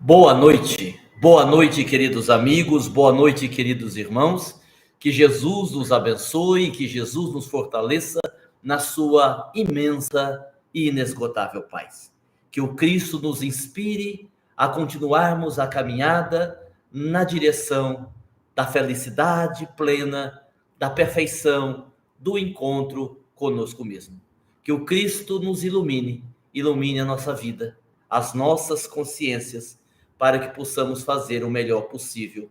Boa noite, queridos amigos, boa noite, queridos irmãos. Que Jesus nos abençoe, que Jesus nos fortaleça na sua imensa e inesgotável paz. Que o Cristo nos inspire a continuarmos a caminhada na direção da felicidade plena, da perfeição, do encontro conosco mesmo. Que o Cristo nos ilumine a nossa vida, as nossas consciências, para que possamos fazer o melhor possível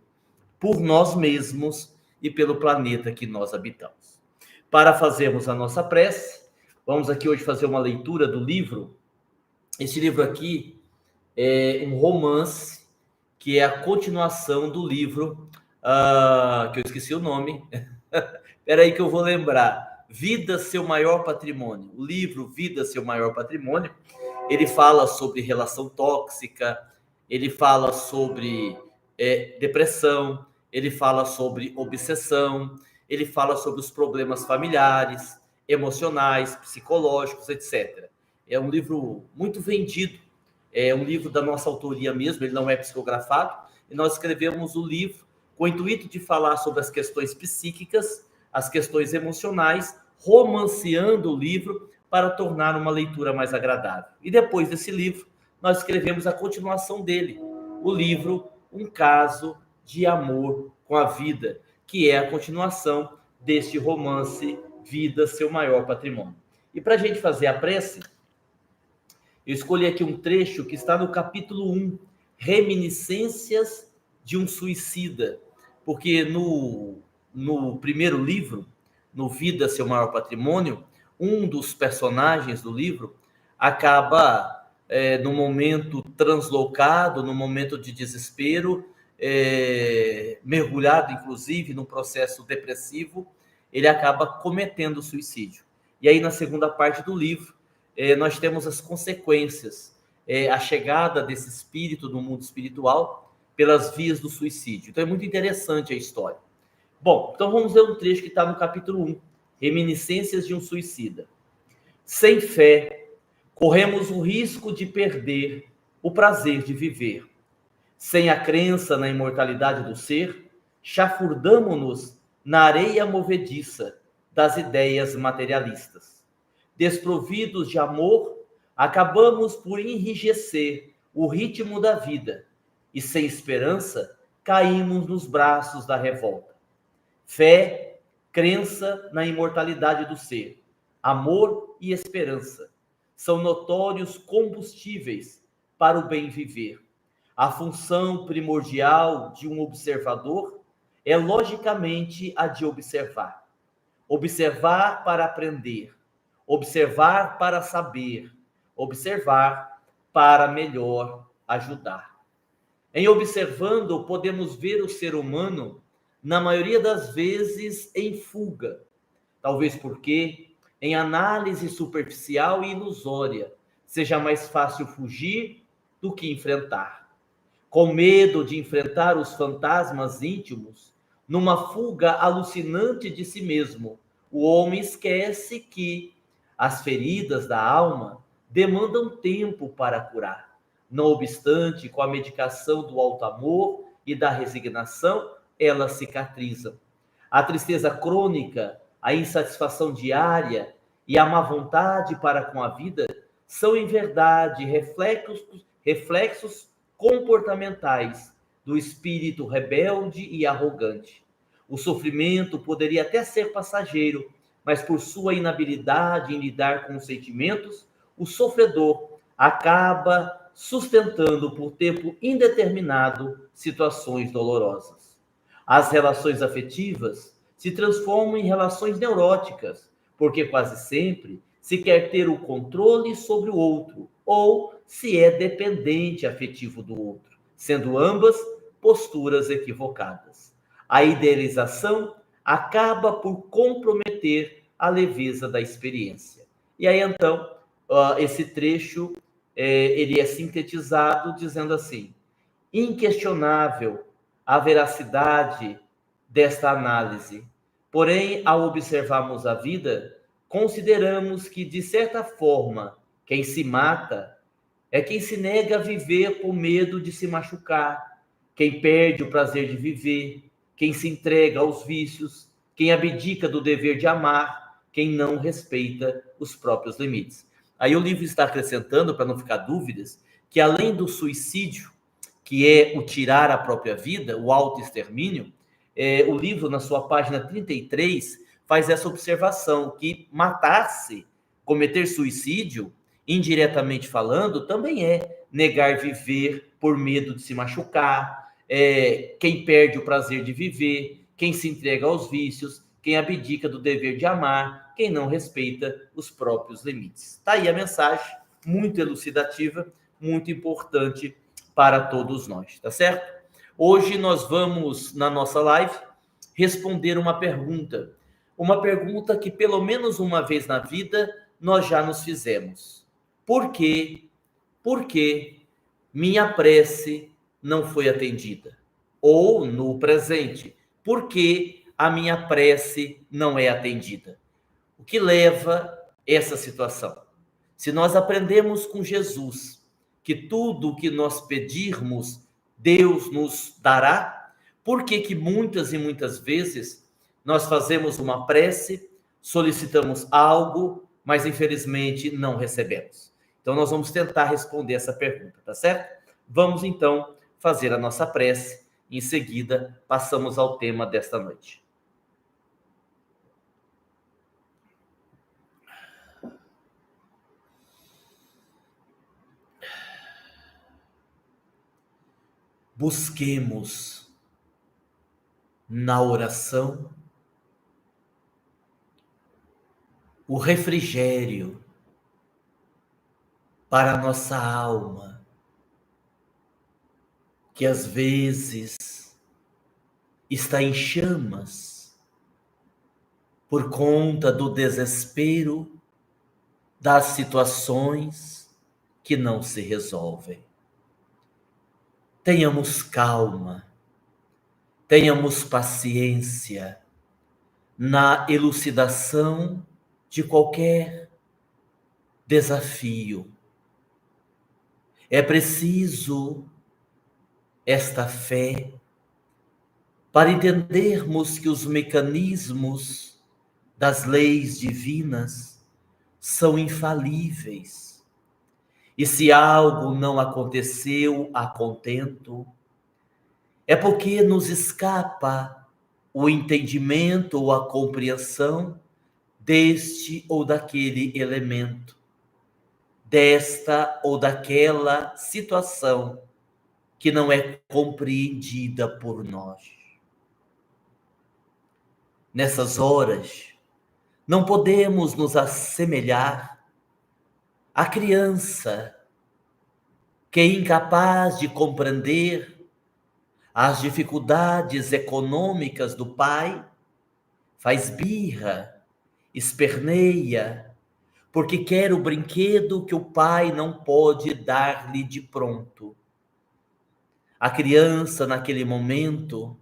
por nós mesmos e pelo planeta que nós habitamos. Para fazermos a nossa prece, vamos aqui hoje fazer uma leitura do livro. Esse livro aqui é um romance que é a continuação do livro, que eu esqueci o nome. Espera aí que eu vou lembrar. Vida, Seu Maior Patrimônio. O livro Vida, Seu Maior Patrimônio, ele fala sobre relação tóxica, ele fala sobre depressão, ele fala sobre obsessão, ele fala sobre os problemas familiares, emocionais, psicológicos, etc. É um livro muito vendido, é um livro da nossa autoria mesmo, ele não é psicografado, e nós escrevemos o livro com o intuito de falar sobre as questões psíquicas, as questões emocionais, romanceando o livro para tornar uma leitura mais agradável. E depois desse livro, nós escrevemos a continuação dele, o livro Um Caso de Amor com a Vida, que é a continuação deste romance Vida, Seu Maior Patrimônio. E para a gente fazer a prece, eu escolhi aqui um trecho que está no capítulo 1, Reminiscências de um Suicida, porque no primeiro livro, no Vida, Seu Maior Patrimônio, um dos personagens do livro acaba no momento translocado, no momento de desespero, mergulhado, inclusive, num processo depressivo, ele acaba cometendo suicídio. E aí, na segunda parte do livro, nós temos as consequências, a chegada desse espírito no mundo espiritual pelas vias do suicídio. Então, é muito interessante a história. Bom, então vamos ler um trecho que está no capítulo 1, Reminiscências de um Suicida. Sem fé, corremos o risco de perder o prazer de viver. Sem a crença na imortalidade do ser, chafurdamo-nos na areia movediça das ideias materialistas. Desprovidos de amor, acabamos por enrijecer o ritmo da vida e, sem esperança, caímos nos braços da revolta. Fé, crença na imortalidade do ser, amor e esperança são notórios combustíveis para o bem viver. A função primordial de um observador é logicamente a de observar. Observar para aprender, observar para saber, observar para melhor ajudar. Em observando, podemos ver o ser humano, na maioria das vezes, em fuga. Talvez porque, em análise superficial e ilusória, seja mais fácil fugir do que enfrentar. Com medo de enfrentar os fantasmas íntimos, numa fuga alucinante de si mesmo, o homem esquece que as feridas da alma demandam tempo para curar. Não obstante, com a medicação do alto amor e da resignação, elas cicatrizam. A tristeza crônica, a insatisfação diária e a má vontade para com a vida são, em verdade, reflexos comportamentais do espírito rebelde e arrogante. O sofrimento poderia até ser passageiro, mas por sua inabilidade em lidar com os sentimentos, o sofredor acaba sustentando por tempo indeterminado situações dolorosas. As relações afetivas se transformam em relações neuróticas, porque quase sempre se quer ter o controle sobre o outro, ou se é dependente afetivo do outro, sendo ambas posturas equivocadas. A idealização acaba por comprometer a leveza da experiência. E aí, então, esse trecho ele é sintetizado dizendo assim: inquestionável a veracidade desta análise. Porém, ao observarmos a vida, consideramos que, de certa forma, quem se mata é quem se nega a viver por medo de se machucar, quem perde o prazer de viver, quem se entrega aos vícios, quem abdica do dever de amar, quem não respeita os próprios limites. Aí o livro está acrescentando, para não ficar dúvidas, que além do suicídio, que é o tirar a própria vida, o autoextermínio, o livro, na sua página 33, faz essa observação, que matar-se, cometer suicídio, indiretamente falando, também é negar viver por medo de se machucar, quem perde o prazer de viver, quem se entrega aos vícios, quem abdica do dever de amar, quem não respeita os próprios limites. Está aí a mensagem, muito elucidativa, muito importante para todos nós, tá certo? Hoje nós vamos, na nossa live, responder uma pergunta que pelo menos uma vez na vida nós já nos fizemos. Por quê? Por que minha prece não foi atendida? Ou, no presente, por que a minha prece não é atendida? O que leva essa situação? Se nós aprendemos com Jesus que tudo o que nós pedirmos, Deus nos dará, por que que muitas e muitas vezes nós fazemos uma prece, solicitamos algo, mas infelizmente não recebemos? Então nós vamos tentar responder essa pergunta, tá certo? Vamos então fazer a nossa prece. Em seguida, passamos ao tema desta noite. Busquemos na oração o refrigério para a nossa alma, que às vezes está em chamas por conta do desespero das situações que não se resolvem. Tenhamos calma, tenhamos paciência na elucidação de qualquer desafio. É preciso esta fé para entendermos que os mecanismos das leis divinas são infalíveis. E se algo não aconteceu a contento, é porque nos escapa o entendimento ou a compreensão deste ou daquele elemento, desta ou daquela situação que não é compreendida por nós. Nessas horas, não podemos nos assemelhar à criança que é incapaz de compreender as dificuldades econômicas do pai, faz birra, esperneia, porque quer o brinquedo que o pai não pode dar-lhe de pronto. A criança, naquele momento,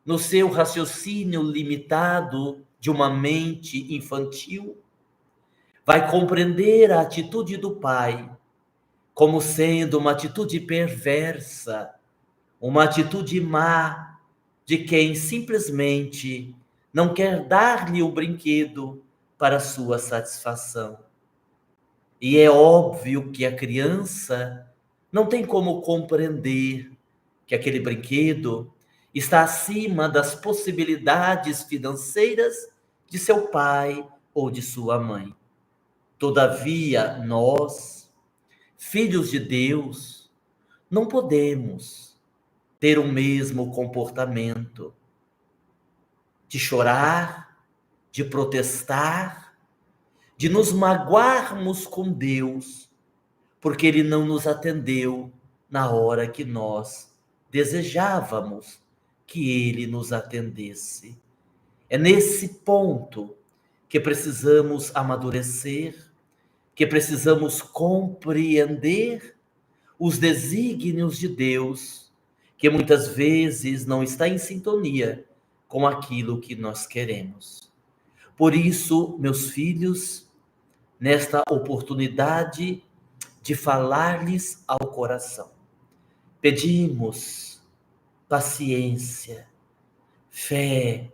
no seu raciocínio limitado de uma mente infantil, vai compreender a atitude do pai como sendo uma atitude perversa, uma atitude má de quem simplesmente não quer dar-lhe o brinquedo para sua satisfação. E é óbvio que a criança não tem como compreender que aquele brinquedo está acima das possibilidades financeiras de seu pai ou de sua mãe. Todavia, nós, filhos de Deus, não podemos ter o mesmo comportamento de chorar, de protestar, de nos magoarmos com Deus, porque Ele não nos atendeu na hora que nós desejávamos que Ele nos atendesse. É nesse ponto que precisamos amadurecer, que precisamos compreender os desígnios de Deus, que muitas vezes não está em sintonia com aquilo que nós queremos. Por isso, meus filhos, nesta oportunidade de falar-lhes ao coração. Pedimos paciência, fé,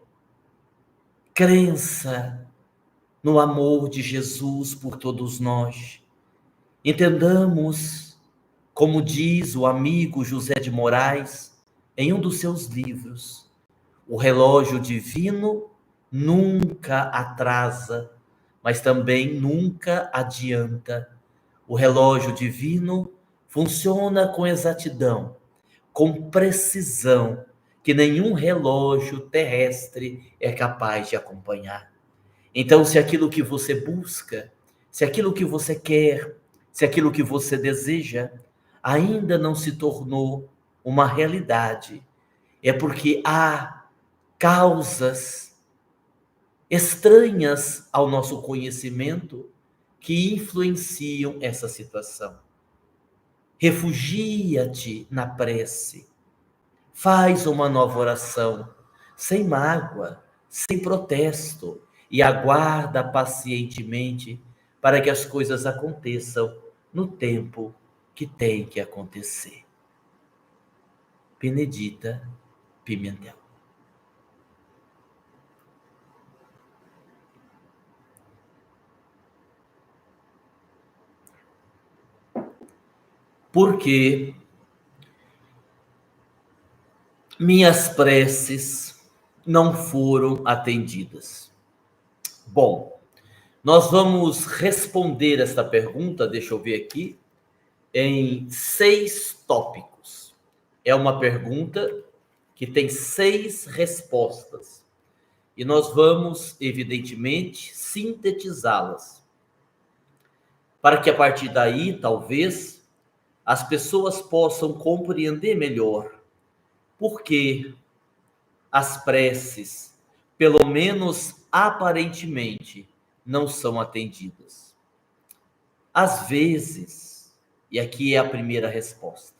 crença no amor de Jesus por todos nós. Entendamos, como diz o amigo José de Moraes em um dos seus livros, o relógio divino nunca atrasa, mas também nunca adianta. O relógio divino funciona com exatidão, com precisão, que nenhum relógio terrestre é capaz de acompanhar. Então, se aquilo que você busca, se aquilo que você quer, se aquilo que você deseja ainda não se tornou uma realidade, é porque há causas estranhas ao nosso conhecimento que influenciam essa situação. Refugia-te na prece. Faz uma nova oração, sem mágoa, sem protesto, e aguarda pacientemente para que as coisas aconteçam no tempo que tem que acontecer. Benedita Pimentel. Porque minhas preces não foram atendidas. Bom, nós vamos responder esta pergunta, deixa eu ver aqui, em 6 tópicos. É uma pergunta que tem 6 respostas. E nós vamos, evidentemente, sintetizá-las. Para que a partir daí, talvez, as pessoas possam compreender melhor por que as preces, pelo menos aparentemente, não são atendidas. Às vezes, e aqui é a primeira resposta,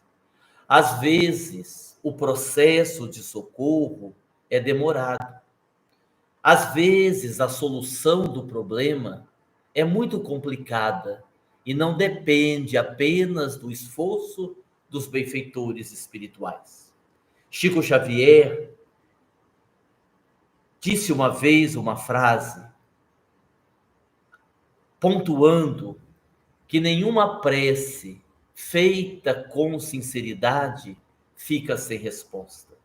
às vezes o processo de socorro é demorado. Às vezes a solução do problema é muito complicada e não depende apenas do esforço dos benfeitores espirituais. Chico Xavier disse uma vez uma frase pontuando que nenhuma prece feita com sinceridade fica sem resposta.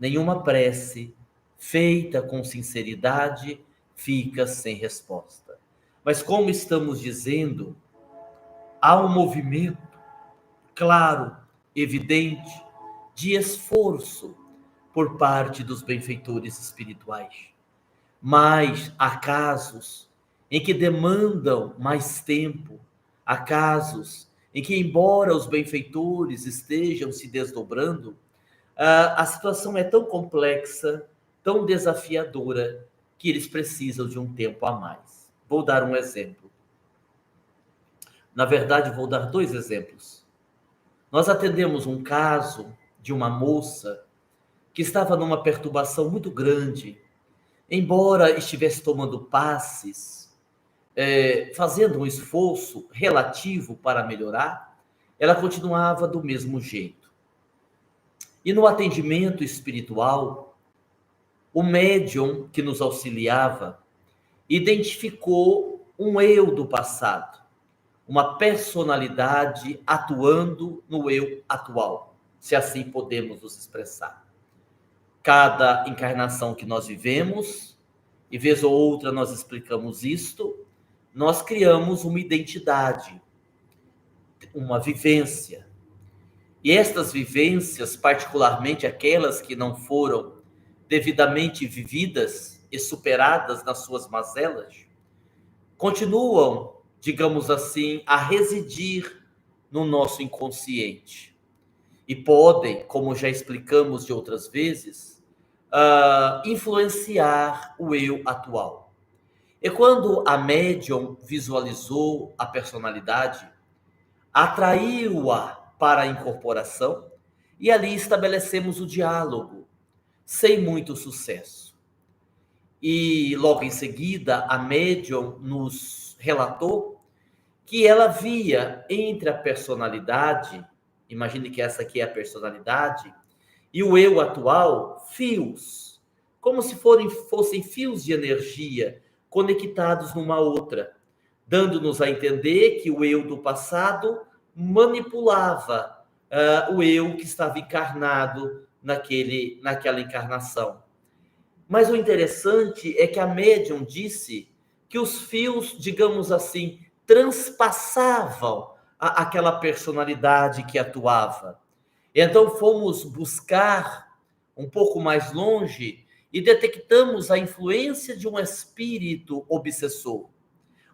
Nenhuma prece feita com sinceridade fica sem resposta. Mas como estamos dizendo, há um movimento claro, evidente, de esforço por parte dos benfeitores espirituais. Mas há casos em que demandam mais tempo, há casos em que, embora os benfeitores estejam se desdobrando, a situação é tão complexa, tão desafiadora, que eles precisam de um tempo a mais. Vou dar um exemplo. Na verdade, vou dar 2 exemplos. Nós atendemos um caso de uma moça que estava numa perturbação muito grande. Embora estivesse tomando passes, fazendo um esforço relativo para melhorar, ela continuava do mesmo jeito. E no atendimento espiritual, o médium que nos auxiliava identificou um eu do passado, uma personalidade atuando no eu atual, se assim podemos nos expressar. Cada encarnação que nós vivemos, e vez ou outra nós explicamos isto, nós criamos uma identidade, uma vivência. E estas vivências, particularmente aquelas que não foram devidamente vividas e superadas nas suas mazelas, continuam, digamos assim, a residir no nosso inconsciente. E podem, como já explicamos de outras vezes, influenciar o eu atual. E quando a médium visualizou a personalidade, atraiu-a para a incorporação e ali estabelecemos o diálogo, sem muito sucesso. E logo em seguida, a médium nos relatou que ela via entre a personalidade, imagine que essa aqui é a personalidade, e o eu atual, fios, como se fossem fios de energia conectados numa outra, dando-nos a entender que o eu do passado manipulava o eu que estava encarnado naquela encarnação. Mas o interessante é que a médium disse que os fios, digamos assim, transpassavam aquela personalidade que atuava. Então fomos buscar um pouco mais longe e detectamos a influência de um espírito obsessor.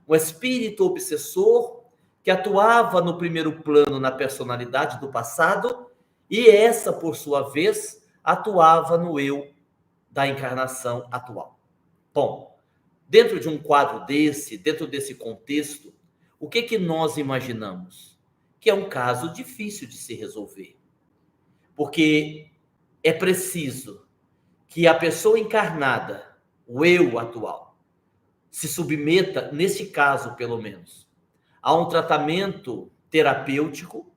Um espírito obsessor que atuava no primeiro plano na personalidade do passado e essa, por sua vez, atuava no eu da encarnação atual. Bom, dentro de um quadro desse, dentro desse contexto, o que nós imaginamos? Que é um caso difícil de se resolver. Porque é preciso que a pessoa encarnada, o eu atual, se submeta, neste caso pelo menos, a um tratamento terapêutico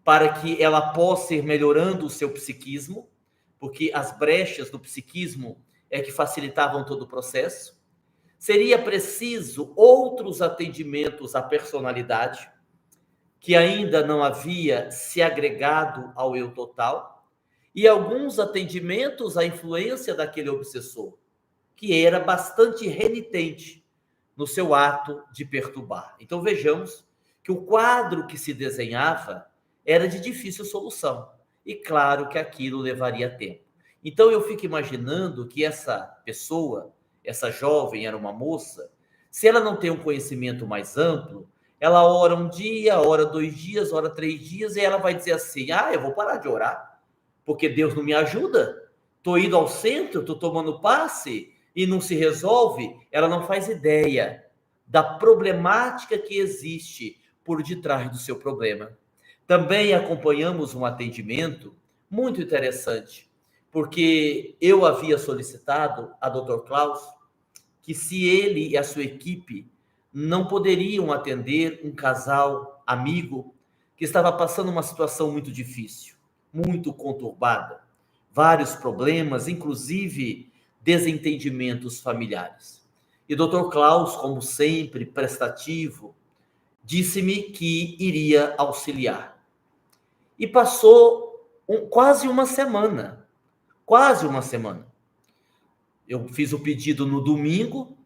para que ela possa ir melhorando o seu psiquismo, porque as brechas do psiquismo é que facilitavam todo o processo. Seria preciso outros atendimentos à personalidade, que ainda não havia se agregado ao eu total, e alguns atendimentos à influência daquele obsessor, que era bastante renitente no seu ato de perturbar. Então vejamos que o quadro que se desenhava era de difícil solução, e claro que aquilo levaria tempo. Então eu fico imaginando que essa pessoa, essa jovem, era uma moça, se ela não tem um conhecimento mais amplo, ela ora um dia, ora 2 dias, ora 3 dias, e ela vai dizer assim: eu vou parar de orar, porque Deus não me ajuda, estou indo ao centro, estou tomando passe, e não se resolve. Ela não faz ideia da problemática que existe por detrás do seu problema. Também acompanhamos um atendimento muito interessante, porque eu havia solicitado a Dr. Klaus que se ele e a sua equipe não poderiam atender um casal amigo que estava passando uma situação muito difícil, muito conturbada, vários problemas, inclusive desentendimentos familiares. E o Dr. Klaus, como sempre, prestativo, disse-me que iria auxiliar. E passou quase uma semana. Eu fiz o pedido no domingo,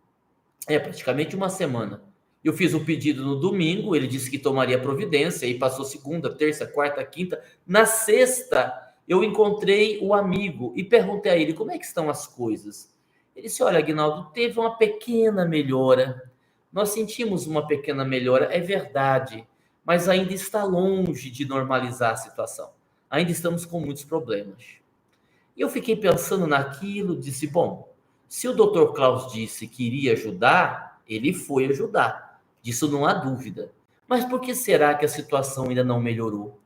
praticamente uma semana. Eu fiz o pedido no domingo, ele disse que tomaria providência, e passou segunda, terça, quarta, quinta. Na sexta, eu encontrei o amigo e perguntei a ele como é que estão as coisas. Ele disse: olha, Aguinaldo, teve uma pequena melhora. Nós sentimos uma pequena melhora, é verdade, mas ainda está longe de normalizar a situação. Ainda estamos com muitos problemas. E eu fiquei pensando naquilo, disse: bom, se o Dr. Klaus disse que iria ajudar, ele foi ajudar. Disso não há dúvida. Mas por que será que a situação ainda não melhorou?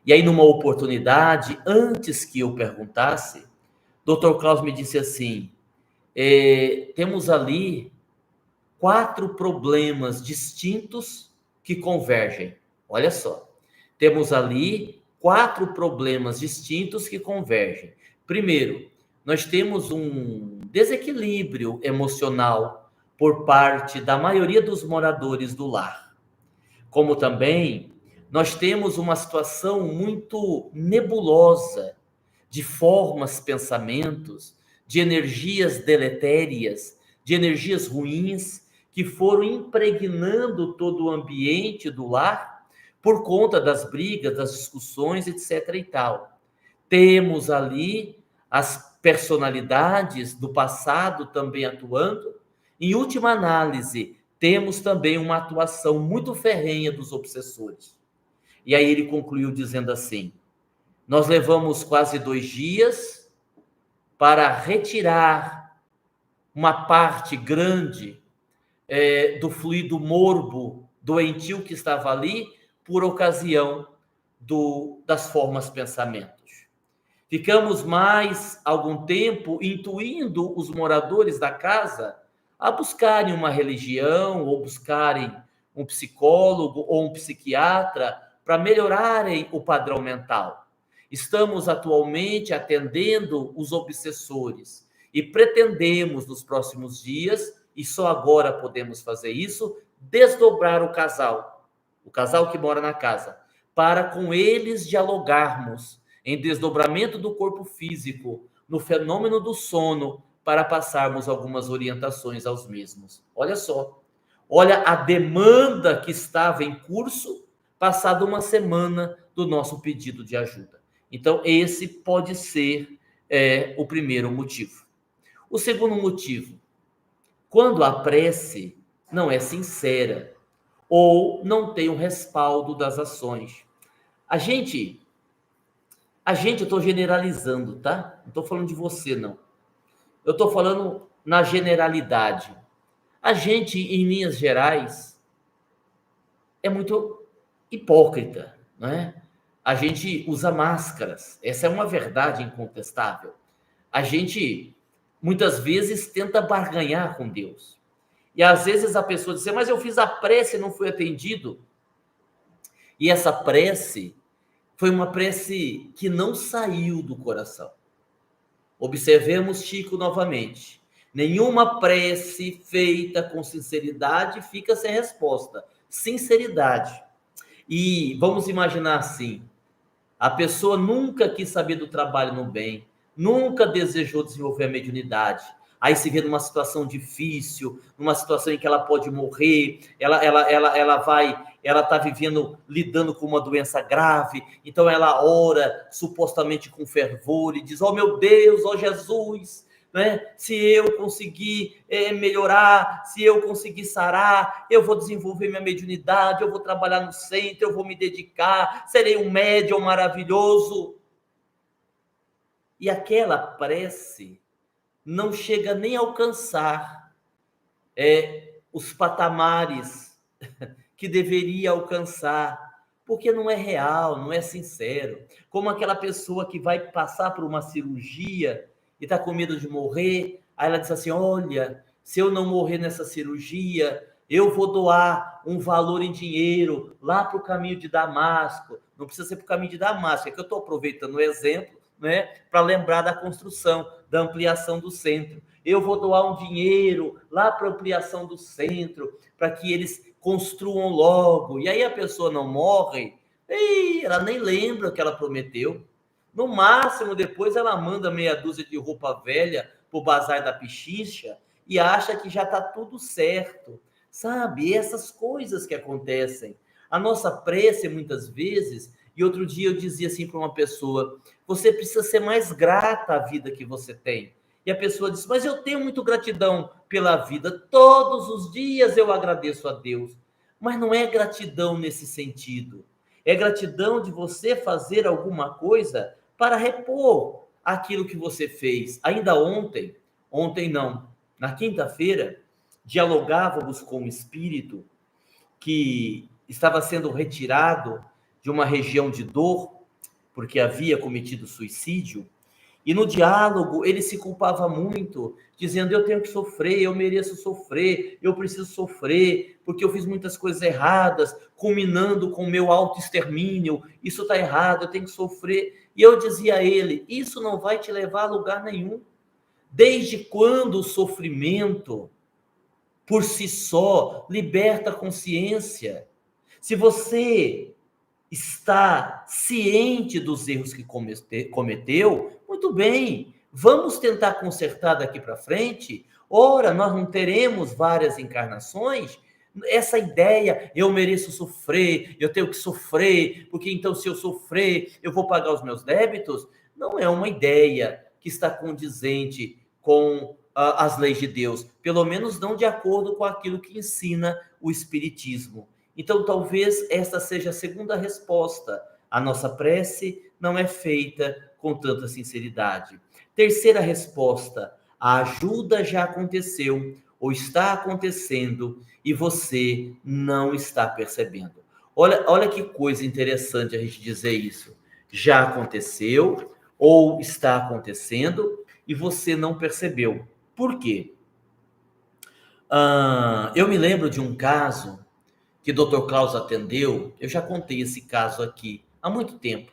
E aí, numa oportunidade, antes que eu perguntasse, Dr. Klaus me disse assim: temos ali 4 problemas distintos que convergem. Olha só, temos ali 4 problemas distintos que convergem. Primeiro, nós temos um desequilíbrio emocional por parte da maioria dos moradores do lar. Como também nós temos uma situação muito nebulosa de formas, pensamentos, de energias deletérias, de energias ruins que foram impregnando todo o ambiente do lar por conta das brigas, das discussões, etc. e tal. Temos ali as personalidades do passado também atuando. Em última análise, temos também uma atuação muito ferrenha dos obsessores. E aí ele concluiu dizendo assim: nós levamos quase 2 dias para retirar uma parte grande do fluido morbo doentio que estava ali por ocasião das formas pensamentos. Ficamos mais algum tempo intuindo os moradores da casa a buscarem uma religião ou buscarem um psicólogo ou um psiquiatra para melhorarem o padrão mental. Estamos atualmente atendendo os obsessores e pretendemos nos próximos dias, e só agora podemos fazer isso, desdobrar o casal que mora na casa, para com eles dialogarmos em desdobramento do corpo físico, no fenômeno do sono, para passarmos algumas orientações aos mesmos. Olha só, olha a demanda que estava em curso, passada uma semana do nosso pedido de ajuda. Então, esse pode ser o primeiro motivo. O segundo motivo, quando a prece não é sincera ou não tem o respaldo das ações. A gente, eu estou generalizando, tá? Não estou falando de você, não. Eu estou falando na generalidade. A gente, em linhas gerais, é muito hipócrita, não é? A gente usa máscaras. Essa é uma verdade incontestável. A gente, muitas vezes, tenta barganhar com Deus. E às vezes a pessoa diz, mas eu fiz a prece e não fui atendido. E essa prece foi uma prece que não saiu do coração. Observemos Chico novamente. Nenhuma prece feita com sinceridade fica sem resposta. Sinceridade. E vamos imaginar assim, a pessoa nunca quis saber do trabalho no bem, nunca desejou desenvolver a mediunidade. Aí se vê numa situação difícil, numa situação em que ela pode morrer, ela está vivendo, lidando com uma doença grave, então ela ora supostamente com fervor e diz, meu Deus, Jesus, né? Se eu conseguir melhorar, se eu conseguir sarar, eu vou desenvolver minha mediunidade, eu vou trabalhar no centro, eu vou me dedicar, serei um médium maravilhoso. E aquela prece não chega nem a alcançar os patamares que deveria alcançar, porque não é real, não é sincero. Como aquela pessoa que vai passar por uma cirurgia e está com medo de morrer, aí ela diz assim, olha, se eu não morrer nessa cirurgia, eu vou doar um valor em dinheiro lá para o caminho de Damasco. Não precisa ser para o caminho de Damasco, é que eu estou aproveitando o exemplo, né, para lembrar da construção, da ampliação do centro. Eu vou doar um dinheiro lá para a ampliação do centro, para que eles construam logo. E aí a pessoa não morre, e ela nem lembra o que ela prometeu. No máximo, depois ela manda meia dúzia de roupa velha para o bazar da Pichincha e acha que já está tudo certo. Sabe? Essas coisas que acontecem. A nossa prece, muitas vezes, e outro dia eu dizia assim para uma pessoa, você precisa ser mais grata à vida que você tem. E a pessoa disse, mas eu tenho muito gratidão pela vida, todos os dias eu agradeço a Deus. Mas não é gratidão nesse sentido. É gratidão de você fazer alguma coisa para repor aquilo que você fez. Ainda ontem não, na quinta-feira, dialogávamos com um espírito que estava sendo retirado de uma região de dor, porque havia cometido suicídio, e no diálogo ele se culpava muito, dizendo, eu tenho que sofrer, eu mereço sofrer, eu preciso sofrer, porque eu fiz muitas coisas erradas, culminando com o meu autoextermínio, isso está errado, eu tenho que sofrer. E eu dizia a ele, isso não vai te levar a lugar nenhum. Desde quando o sofrimento, por si só, liberta a consciência? Se você está ciente dos erros que cometeu, muito bem, vamos tentar consertar daqui para frente. Ora, nós não teremos várias encarnações? Essa ideia, eu mereço sofrer, eu tenho que sofrer, porque então se eu sofrer, eu vou pagar os meus débitos, não é uma ideia que está condizente com as leis de Deus, pelo menos não de acordo com aquilo que ensina o Espiritismo. Então, talvez esta seja a segunda resposta. A nossa prece não é feita com tanta sinceridade. Terceira resposta, a ajuda já aconteceu ou está acontecendo e você não está percebendo. Olha que coisa interessante a gente dizer isso. Já aconteceu ou está acontecendo e você não percebeu. Por quê? Eu me lembro de um caso que Dr. Klaus atendeu, eu já contei esse caso aqui há muito tempo.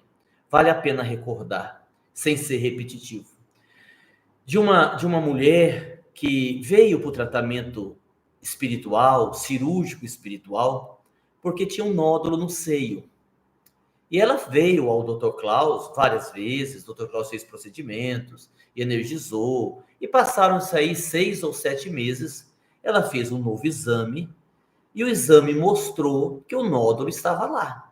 Vale a pena recordar, sem ser repetitivo. De uma mulher que veio para o tratamento espiritual, cirúrgico espiritual, porque tinha um nódulo no seio. E ela veio ao Dr. Klaus várias vezes, o Dr. Klaus fez procedimentos, energizou, e passaram-se aí 6 ou 7 meses, ela fez um novo exame, e o exame mostrou que o nódulo estava lá,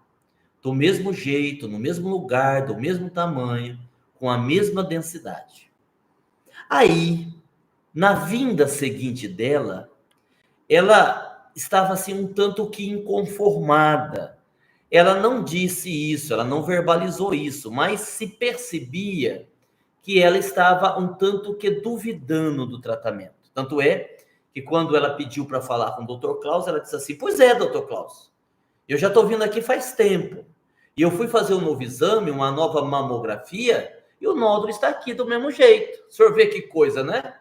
do mesmo jeito, no mesmo lugar, do mesmo tamanho, com a mesma densidade. Aí, na vinda seguinte dela, ela estava assim um tanto que inconformada. Ela não disse isso, ela não verbalizou isso, mas se percebia que ela estava um tanto que duvidando do tratamento. Tanto é que quando ela pediu para falar com o Dr. Klaus, ela disse assim: pois é, Dr. Klaus, eu já estou vindo aqui faz tempo. E eu fui fazer um novo exame, uma nova mamografia, e o nódulo está aqui do mesmo jeito. O senhor vê que coisa, né?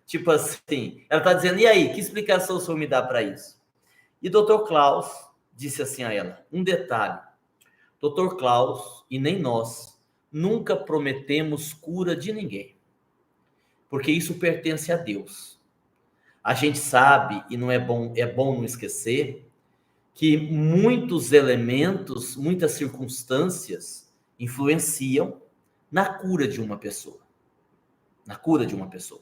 Tipo assim, ela está dizendo, e aí, que explicação o senhor me dá para isso? E Dr. Klaus disse assim a ela, um detalhe, Dr. Klaus e nem nós nunca prometemos cura de ninguém, porque isso pertence a Deus. A gente sabe, e não é bom não esquecer, que muitos elementos, muitas circunstâncias influenciam na cura de uma pessoa. Na cura de uma pessoa.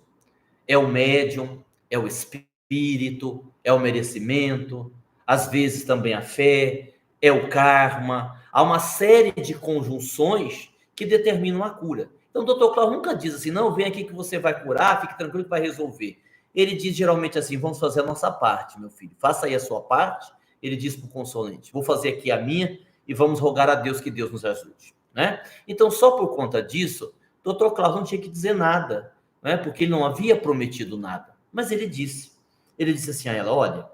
É o médium, é o espírito, é o merecimento, às vezes também a fé, é o karma. Há uma série de conjunções que determinam a cura. Então, o Dr. Klaus nunca diz assim, não, vem aqui que você vai curar, fique tranquilo que vai resolver. Ele diz geralmente assim, vamos fazer a nossa parte, meu filho. Faça aí a sua parte. Ele diz para o consulente, vou fazer aqui a minha e vamos rogar a Deus que Deus nos ajude. Né? Então, só por conta disso, o Dr. Klaus não tinha que dizer nada, né? Porque ele não havia prometido nada. Mas ele disse assim a ela, olha,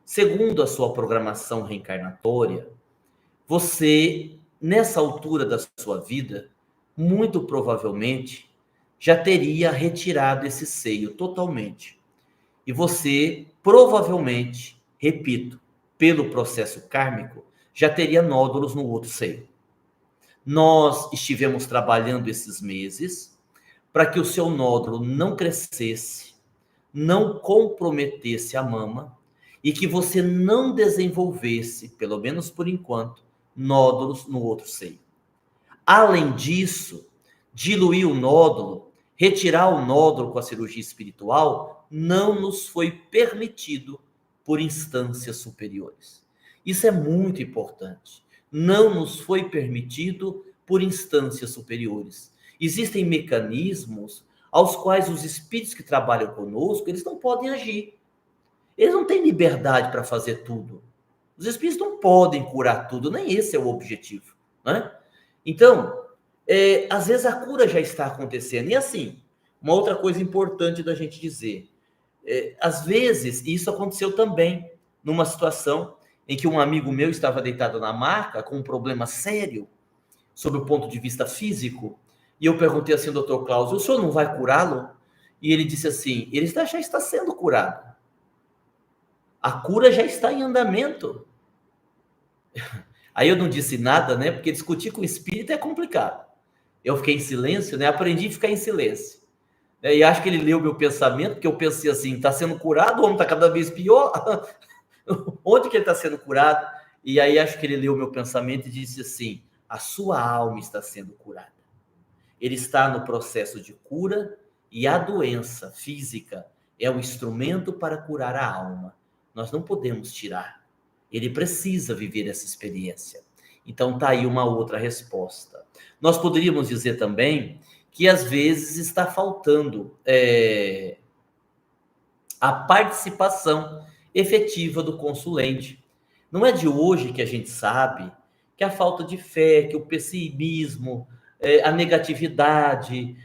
segundo a sua programação reencarnatória, você, nessa altura da sua vida, muito provavelmente, já teria retirado esse seio totalmente. E você, provavelmente, repito, pelo processo kármico, já teria nódulos no outro seio. Nós estivemos trabalhando esses meses para que o seu nódulo não crescesse, não comprometesse a mama e que você não desenvolvesse, pelo menos por enquanto, nódulos no outro seio. Além disso, diluir o nódulo, retirar o nódulo com a cirurgia espiritual, não nos foi permitido por instâncias superiores. Isso é muito importante. Não nos foi permitido por instâncias superiores. Existem mecanismos aos quais os espíritos que trabalham conosco, eles não podem agir. Eles não têm liberdade para fazer tudo. Os espíritos não podem curar tudo, nem esse é o objetivo, né? Então, às vezes a cura já está acontecendo. E assim, uma outra coisa importante da gente dizer, às vezes, isso aconteceu também numa situação em que um amigo meu estava deitado na maca com um problema sério, sob o ponto de vista físico, e eu perguntei assim, doutor Klaus, o senhor não vai curá-lo? E ele disse assim, ele já está sendo curado. A cura já está em andamento. Aí eu não disse nada, né? Porque discutir com o espírito é complicado. Eu fiquei em silêncio, né? Aprendi a ficar em silêncio. E acho que ele leu meu pensamento, porque eu pensei assim, está sendo curado, o homem está cada vez pior. Onde que ele está sendo curado? E aí acho que ele leu meu pensamento e disse assim, a sua alma está sendo curada. Ele está no processo de cura e a doença física é o instrumento para curar a alma. Nós não podemos tirar. Ele precisa viver essa experiência. Então tá aí uma outra resposta. Nós poderíamos dizer também que às vezes está faltando a participação efetiva do consulente. Não é de hoje que a gente sabe que a falta de fé, que o pessimismo, a negatividade,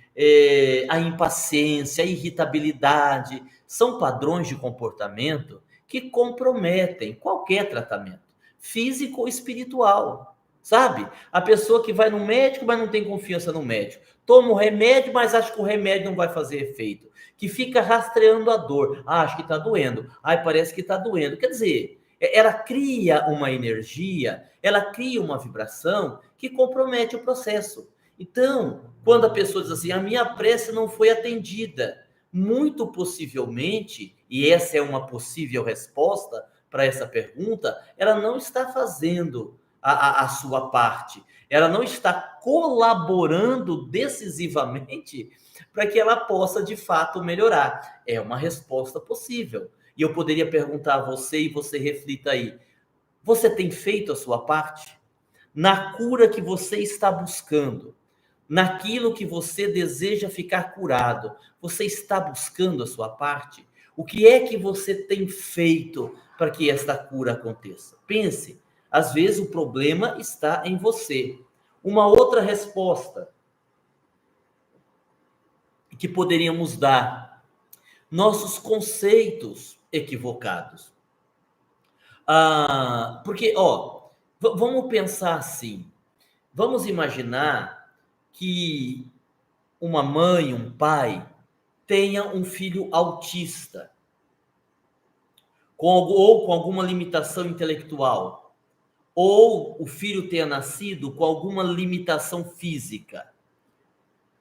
a impaciência, a irritabilidade, são padrões de comportamento que comprometem qualquer tratamento, físico ou espiritual, sabe? A pessoa que vai no médico, mas não tem confiança no médico, toma o remédio, mas acha que o remédio não vai fazer efeito, que fica rastreando a dor, acho que está doendo, parece que está doendo, quer dizer, ela cria uma energia, ela cria uma vibração que compromete o processo. Então, quando a pessoa diz assim, a minha prece não foi atendida, muito possivelmente, e essa é uma possível resposta para essa pergunta, ela não está fazendo a sua parte, ela não está colaborando decisivamente para que ela possa de fato melhorar. É uma resposta possível. E eu poderia perguntar a você, e você reflita aí: você tem feito a sua parte? Na cura que você está buscando, naquilo que você deseja ficar curado, você está buscando a sua parte? O que é que você tem feito para que esta cura aconteça? Pense, às vezes o problema está em você. Uma outra resposta que poderíamos dar: nossos conceitos equivocados. Porque, vamos pensar assim. Vamos imaginar que uma mãe, um pai, tenha um filho autista, ou com alguma limitação intelectual, ou o filho tenha nascido com alguma limitação física.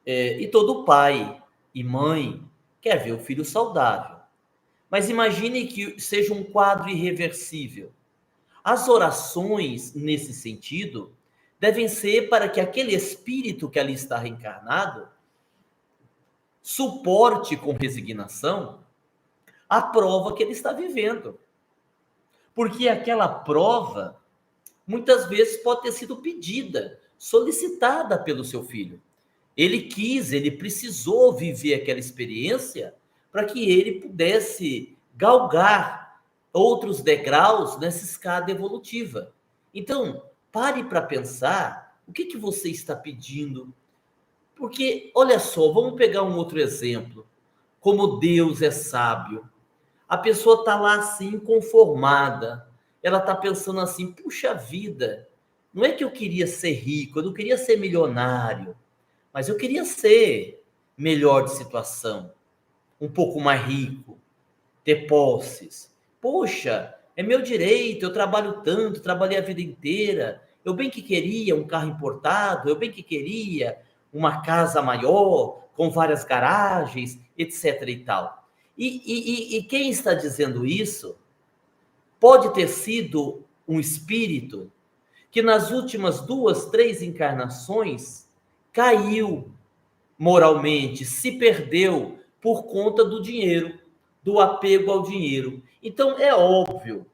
E todo pai e mãe quer ver o filho saudável. Mas imagine que seja um quadro irreversível. As orações, nesse sentido, devem ser para que aquele espírito que ali está reencarnado suporte com resignação a prova que ele está vivendo. Porque aquela prova, muitas vezes, pode ter sido pedida, solicitada pelo seu filho. Ele quis, ele precisou viver aquela experiência para que ele pudesse galgar outros degraus nessa escada evolutiva. Então, pare para pensar o que você está pedindo. Porque, olha só, vamos pegar um outro exemplo. Como Deus é sábio. A pessoa está lá assim, inconformada. Ela está pensando assim, puxa vida, não é que eu queria ser rico, eu não queria ser milionário, mas eu queria ser melhor de situação, um pouco mais rico, ter posses. Poxa, é meu direito, eu trabalho tanto, trabalhei a vida inteira. Eu bem que queria um carro importado, eu bem que queria uma casa maior, com várias garagens, etc e tal. E quem está dizendo isso pode ter sido um espírito que nas últimas 2, 3 encarnações caiu moralmente, se perdeu por conta do dinheiro, do apego ao dinheiro. Então é óbvio,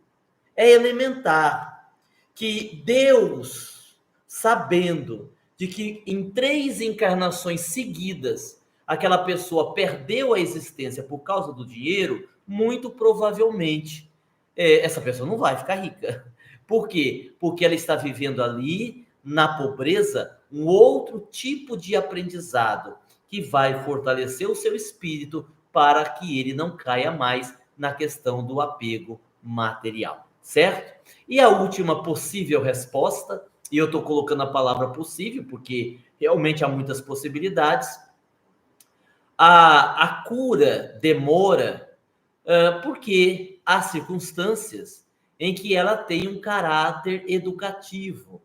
é elementar que Deus, sabendo de que em 3 encarnações seguidas aquela pessoa perdeu a existência por causa do dinheiro, muito provavelmente essa pessoa não vai ficar rica. Por quê? Porque ela está vivendo ali, na pobreza, um outro tipo de aprendizado que vai fortalecer o seu espírito para que ele não caia mais na questão do apego material, certo? E a última possível resposta, e eu estou colocando a palavra possível porque realmente há muitas possibilidades, a cura demora porque há circunstâncias em que ela tem um caráter educativo.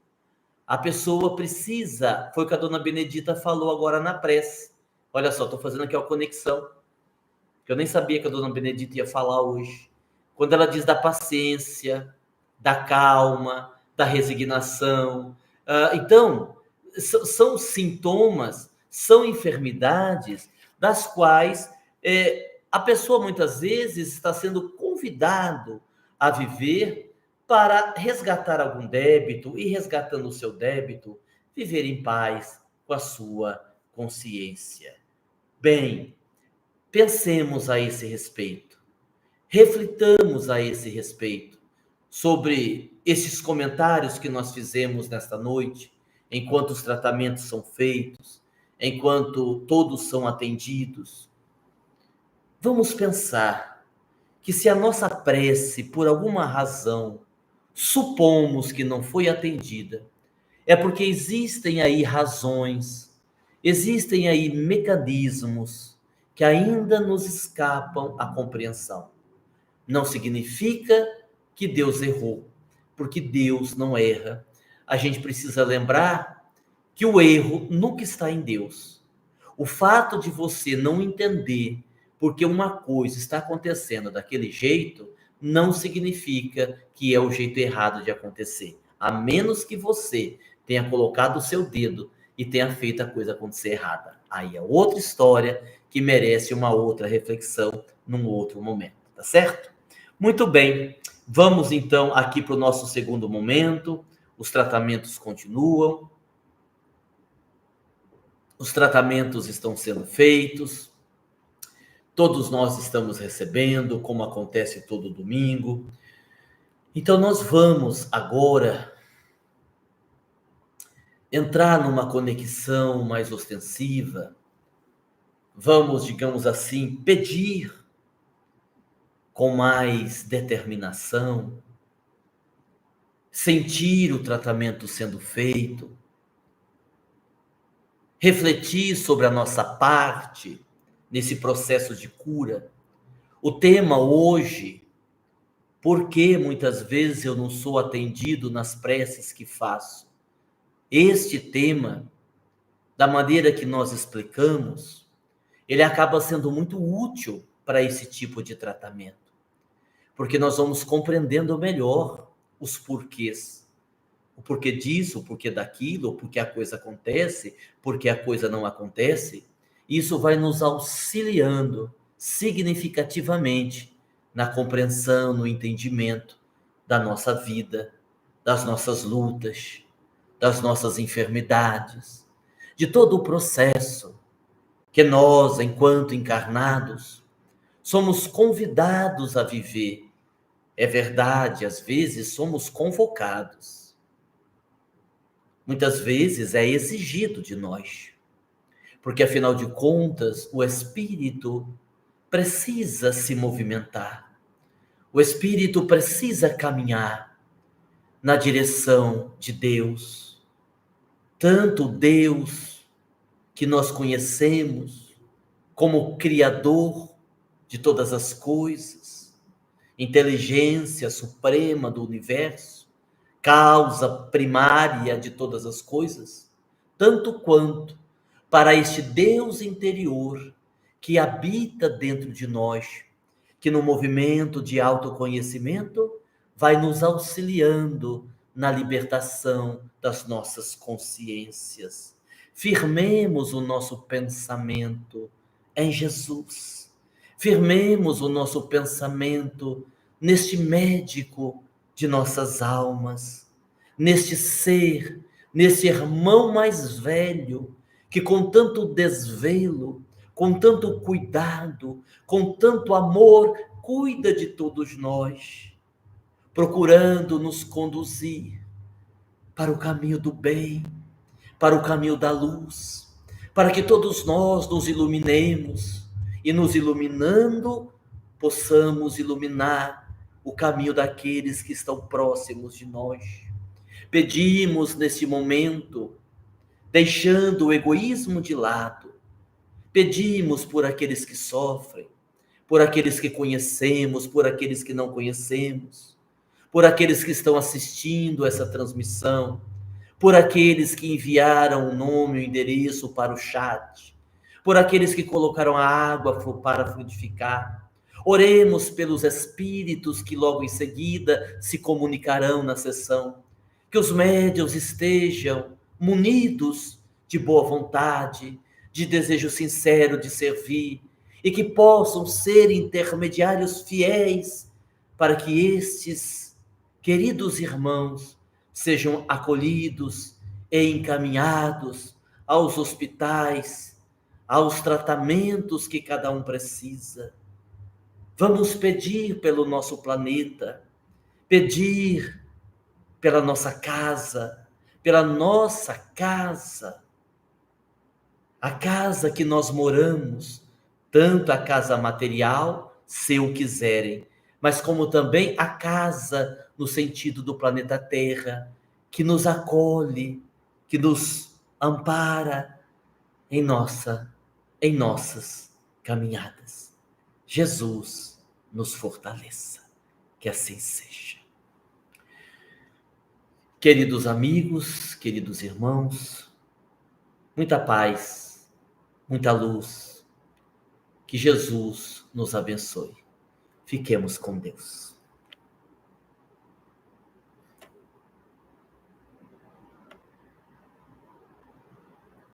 A pessoa precisa, foi o que a dona Benedita falou agora na prece. Olha só, estou fazendo aqui uma conexão, que eu nem sabia que a dona Benedita ia falar hoje. Quando ela diz da paciência, da calma, da resignação. Então, são sintomas, são enfermidades das quais a pessoa muitas vezes está sendo convidado a viver para resgatar algum débito e, resgatando o seu débito, viver em paz com a sua consciência. Bem, pensemos a esse respeito, reflitamos a esse respeito sobre esses comentários que nós fizemos nesta noite, enquanto os tratamentos são feitos, enquanto todos são atendidos. Vamos pensar que se a nossa prece, por alguma razão, supomos que não foi atendida, é porque existem aí razões, existem aí mecanismos que ainda nos escapam à compreensão. Não significa que Deus errou, porque Deus não erra. A gente precisa lembrar que o erro nunca está em Deus. O fato de você não entender porque uma coisa está acontecendo daquele jeito, não significa que é o jeito errado de acontecer. A menos que você tenha colocado o seu dedo e tenha feito a coisa acontecer errada. Aí é outra história que merece uma outra reflexão num outro momento, tá certo? Muito bem, vamos então aqui para o nosso segundo momento. Os tratamentos continuam. Os tratamentos estão sendo feitos, todos nós estamos recebendo, como acontece todo domingo. Então, nós vamos agora entrar numa conexão mais ostensiva. Vamos, digamos assim, pedir com mais determinação, sentir o tratamento sendo feito, refletir sobre a nossa parte nesse processo de cura. O tema hoje, por que muitas vezes eu não sou atendido nas preces que faço? Este tema, da maneira que nós explicamos, ele acaba sendo muito útil para esse tipo de tratamento, porque nós vamos compreendendo melhor os porquês. O porquê disso, o porquê daquilo, o porquê a coisa acontece, porque a coisa não acontece. Isso vai nos auxiliando significativamente na compreensão, no entendimento da nossa vida, das nossas lutas, das nossas enfermidades, de todo o processo que nós, enquanto encarnados, somos convidados a viver. É verdade, às vezes somos convocados. Muitas vezes é exigido de nós, porque afinal de contas, o espírito precisa se movimentar. O espírito precisa caminhar na direção de Deus. Tanto Deus que nós conhecemos como Criador de todas as coisas, inteligência suprema do universo, causa primária de todas as coisas, tanto quanto para este Deus interior que habita dentro de nós, que no movimento de autoconhecimento vai nos auxiliando na libertação das nossas consciências. Firmemos o nosso pensamento em Jesus. Firmemos o nosso pensamento neste médico de nossas almas, neste ser, nesse irmão mais velho, que com tanto desvelo, com tanto cuidado, com tanto amor, cuida de todos nós, procurando nos conduzir para o caminho do bem, para o caminho da luz, para que todos nós nos iluminemos e, nos iluminando, possamos iluminar o caminho daqueles que estão próximos de nós. Pedimos nesse momento, deixando o egoísmo de lado, pedimos por aqueles que sofrem, por aqueles que conhecemos, por aqueles que não conhecemos, por aqueles que estão assistindo essa transmissão, por aqueles que enviaram o nome e o endereço para o chat, por aqueles que colocaram a água para frutificar. Oremos pelos espíritos que logo em seguida se comunicarão na sessão, que os médiuns estejam munidos de boa vontade, de desejo sincero de servir, e que possam ser intermediários fiéis para que estes queridos irmãos sejam acolhidos e encaminhados aos hospitais, aos tratamentos que cada um precisa. Vamos pedir pelo nosso planeta, pedir pela nossa casa, a casa que nós moramos, tanto a casa material, se o quiserem, mas como também a casa no sentido do planeta Terra, que nos acolhe, que nos ampara em nossas caminhadas. Jesus nos fortaleça. Que assim seja. Queridos amigos, queridos irmãos, muita paz, muita luz. Que Jesus nos abençoe. Fiquemos com Deus.